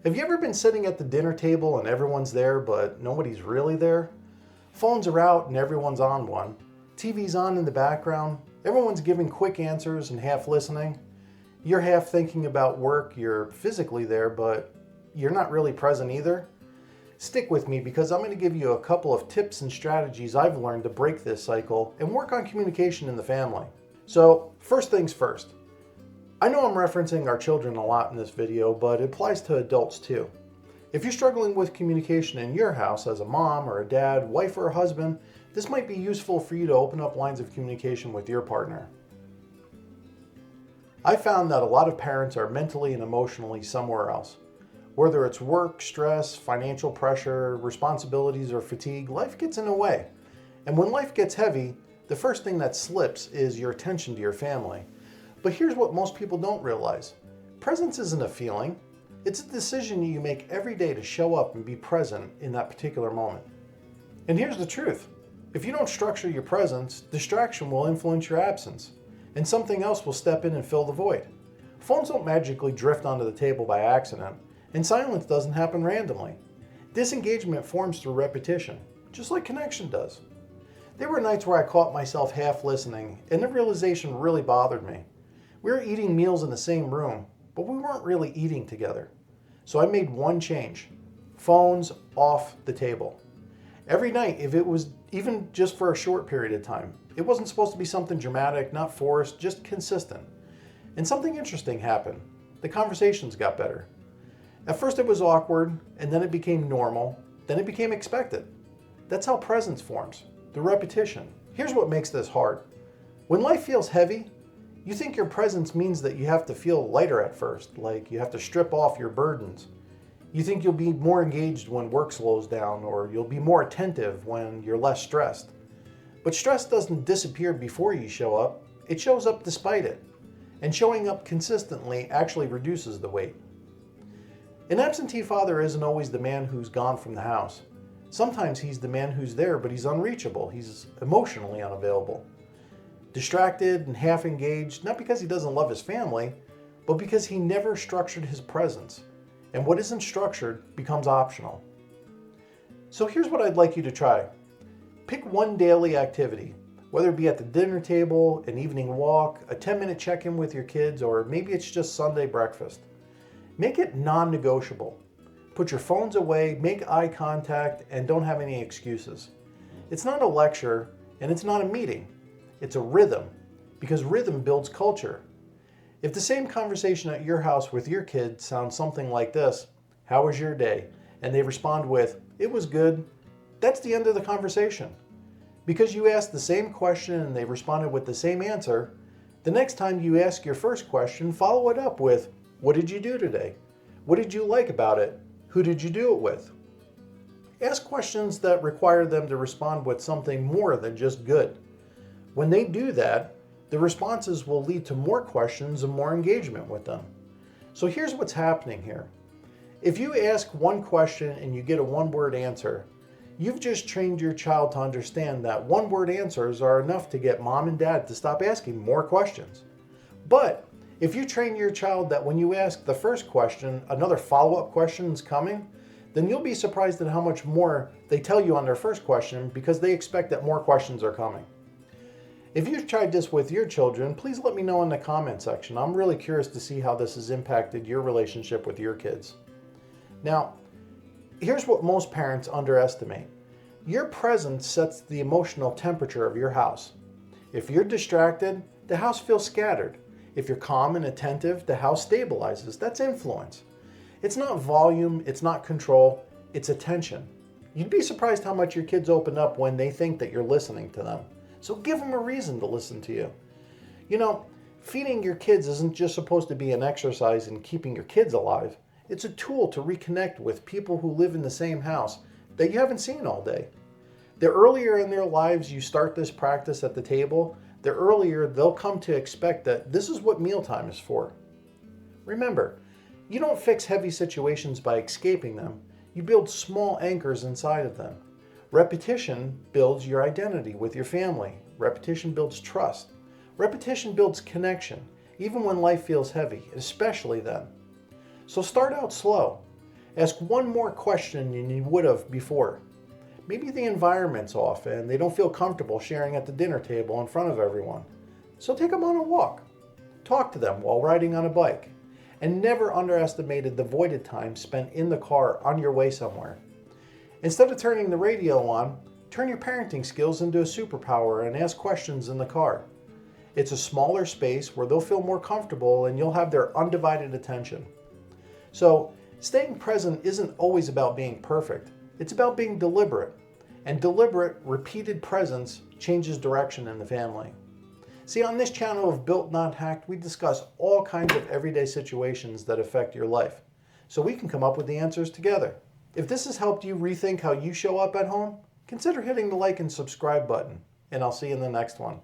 Have you ever been sitting at the dinner table and everyone's there, but nobody's really there? Phones are out and everyone's on one. TV's on in the background. Everyone's giving quick answers and half listening. You're half thinking about work. You're physically there, but you're not really present either. Stick with me because I'm going to give you a couple of tips and strategies I've learned to break this cycle and work on communication in the family. So, first things first. I know I'm referencing our children a lot in this video, but it applies to adults too. If you're struggling with communication in your house as a mom or a dad, wife or a husband, this might be useful for you to open up lines of communication with your partner. I found that a lot of parents are mentally and emotionally somewhere else. Whether it's work, stress, financial pressure, responsibilities, or fatigue, life gets in the way. And when life gets heavy, the first thing that slips is your attention to your family. But here's what most people don't realize. Presence isn't a feeling. It's a decision you make every day to show up and be present in that particular moment. And here's the truth. If you don't structure your presence, distraction will influence your absence, and something else will step in and fill the void. Phones don't magically drift onto the table by accident, and silence doesn't happen randomly. Disengagement forms through repetition, just like connection does. There were nights where I caught myself half listening, and the realization really bothered me. We were eating meals in the same room, but we weren't really eating together. So I made one change. Phones off the table. Every night, if it was even just for a short period of time. It wasn't supposed to be something dramatic, not forced, just consistent. And something interesting happened. The conversations got better. At first it was awkward, and then it became normal, then it became expected. That's how presence forms, the repetition. Here's what makes this hard. When life feels heavy, you think your presence means that you have to feel lighter at first, like you have to strip off your burdens. You think you'll be more engaged when work slows down, or you'll be more attentive when you're less stressed. But stress doesn't disappear before you show up, it shows up despite it. And showing up consistently actually reduces the weight. An absentee father isn't always the man who's gone from the house. Sometimes he's the man who's there, but he's unreachable, he's emotionally unavailable. Distracted and half engaged, not because he doesn't love his family, but because he never structured his presence. And what isn't structured becomes optional. So here's what I'd like you to try. Pick one daily activity, whether it be at the dinner table, an evening walk, a 10-minute check-in with your kids, or maybe it's just Sunday breakfast. Make it non-negotiable. Put your phones away, make eye contact, and don't have any excuses. It's not a lecture, and it's not a meeting. It's a rhythm, because rhythm builds culture. If the same conversation at your house with your kids sounds something like this, "How was your day?" and they respond with, "It was good," that's the end of the conversation. Because you asked the same question and they responded with the same answer, the next time you ask your first question, follow it up with, "What did you do today? What did you like about it? Who did you do it with?" Ask questions that require them to respond with something more than just good. When they do that, the responses will lead to more questions and more engagement with them. So here's what's happening here. If you ask one question and you get a one-word answer, you've just trained your child to understand that one-word answers are enough to get mom and dad to stop asking more questions. But if you train your child that when you ask the first question, another follow-up question is coming, then you'll be surprised at how much more they tell you on their first question because they expect that more questions are coming. If you've tried this with your children, please let me know in the comment section. I'm really curious to see how this has impacted your relationship with your kids. Now, here's what most parents underestimate. Your presence sets the emotional temperature of your house. If you're distracted, the house feels scattered. If you're calm and attentive, the house stabilizes. That's influence. It's not volume, it's not control, it's attention. You'd be surprised how much your kids open up when they think that you're listening to them. So give them a reason to listen to you. You know, feeding your kids isn't just supposed to be an exercise in keeping your kids alive. It's a tool to reconnect with people who live in the same house that you haven't seen all day. The earlier in their lives you start this practice at the table, the earlier they'll come to expect that this is what mealtime is for. Remember, you don't fix heavy situations by escaping them. You build small anchors inside of them. Repetition builds your identity with your family. Repetition builds trust. Repetition builds connection, even when life feels heavy, especially then. So start out slow. Ask one more question than you would have before. Maybe the environment's off and they don't feel comfortable sharing at the dinner table in front of everyone. So take them on a walk. Talk to them while riding on a bike. And never underestimate the voided time spent in the car on your way somewhere. Instead of turning the radio on, turn your parenting skills into a superpower and ask questions in the car. It's a smaller space where they'll feel more comfortable and you'll have their undivided attention. So, staying present isn't always about being perfect. It's about being deliberate. And deliberate, repeated presence changes direction in the family. See, on this channel of Built Not Hacked, we discuss all kinds of everyday situations that affect your life, so we can come up with the answers together. If this has helped you rethink how you show up at home, consider hitting the like and subscribe button, and I'll see you in the next one.